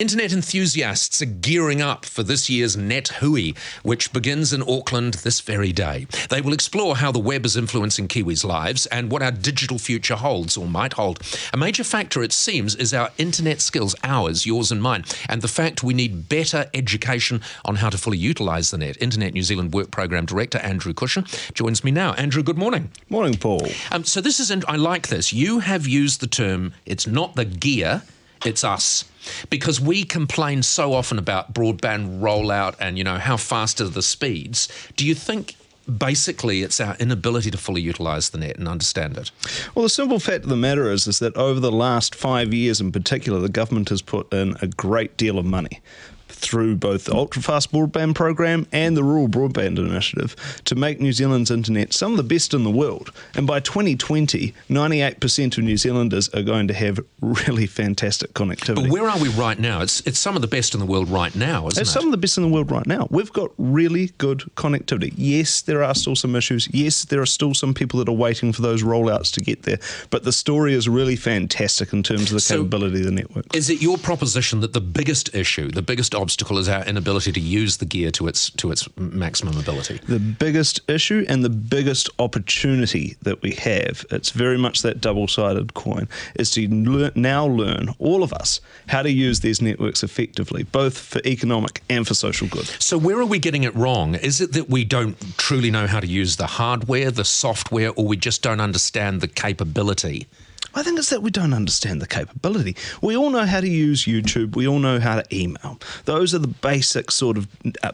Internet enthusiasts are gearing up for this year's NetHui, which begins in Auckland this very day. They will explore how the web is influencing Kiwis' lives and what our digital future holds or might hold. A major factor, it seems, is our internet skills, ours, yours and mine, and the fact we need better education on how to fully utilise the net. Internet New Zealand Work Programme Director Andrew Cushen joins me now. Andrew, good morning. Morning, Paul. So this is, I like this. You have used the term, it's not the gear, it's us. Because we complain so often about broadband rollout and, how fast are the speeds. Do you think basically it's our inability to fully utilise the net and understand it? Well, the simple fact of the matter is that over the last 5 years in particular, the government has put in a great deal of money through both the ultra-fast broadband program and the rural broadband initiative to make New Zealand's internet some of the best in the world. And by 2020, 98% of New Zealanders are going to have really fantastic connectivity. But where are we right now? It's some of the best in the world right now, isn't it? It's some of the best in the world right now. We've got really good connectivity. Yes, there are still some issues. Yes, there are still some people that are waiting for those rollouts to get there. But the story is really fantastic in terms of the capability of the network. Is it your proposition that the biggest issue, the biggest obstacle is our inability to use the gear to its maximum ability? The biggest issue and the biggest opportunity that we have, it's very much that double-sided coin, is to now learn, all of us, how to use these networks effectively, both for economic and for social good. So where are we getting it wrong? Is it that we don't truly know how to use the hardware, the software, or we just don't understand the capability? I think it's that we don't understand the capability. We all know how to use YouTube. We all know how to email. Those are the basic sort of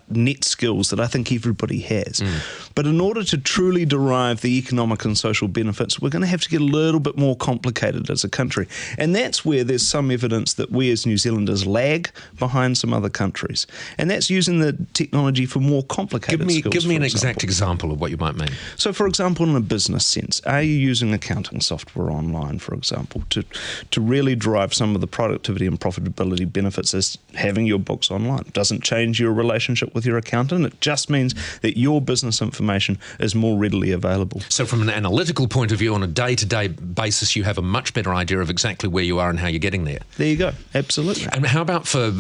net skills that I think everybody has. But in order to truly derive the economic and social benefits, we're going to have to get a little bit more complicated as a country. And that's where there's some evidence that we as New Zealanders lag behind some other countries. And that's using the technology for more complicated skills. Give me an exact example of what you might mean. So, for example, in a business sense, are you using accounting software online, for example, to really drive some of the productivity and profitability benefits as having your books online? It doesn't change your relationship with your accountant. It just means that your business information is more readily available. So from an analytical point of view, on a day-to-day basis, you have a much better idea of exactly where you are and how you're getting there. There you go. Absolutely. And how about for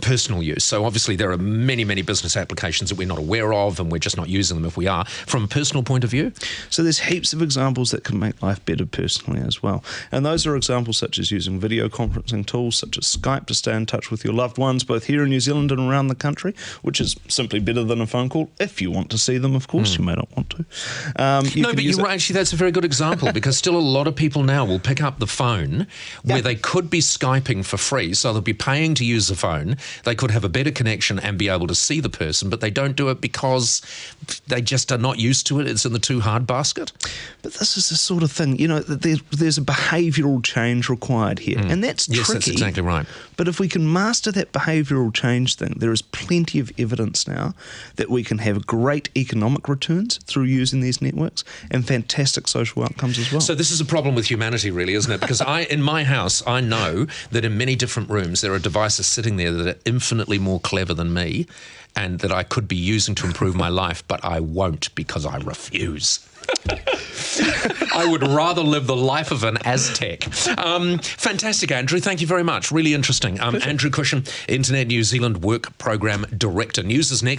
personal use? So obviously there are many, many business applications that we're not aware of and we're just not using them if we are. From a personal point of view? So there's heaps of examples that can make life better personally as well. And those are examples such as using video conferencing tools such as Skype to stay in touch with your loved ones, both here in New Zealand and around the country, which is simply better than a phone call. If you want to see them, of course, you may not want to. No, but you're right. Actually, that's a very good example because still a lot of people now will pick up the phone where they could be Skyping for free, so they'll be paying to use the phone. They could have a better connection and be able to see the person, but they don't do it because they just are not used to it. It's in the too hard basket. But this is the sort of thing, there's a behavioural change required here, and that's tricky. Yes, that's exactly right. But if we can master that behavioural change thing, there is plenty of evidence now that we can have great economic returns through using these networks and fantastic social outcomes as well. So this is a problem with humanity, really, isn't it? Because in my house, I know that in many different rooms there are devices sitting there that are infinitely more clever than me and that I could be using to improve my life, but I won't because I refuse. I would rather live the life of an Aztec. Fantastic, Andrew. Thank you very much. Really interesting. Andrew Cushen, Internet New Zealand Work Programme Director. News is next.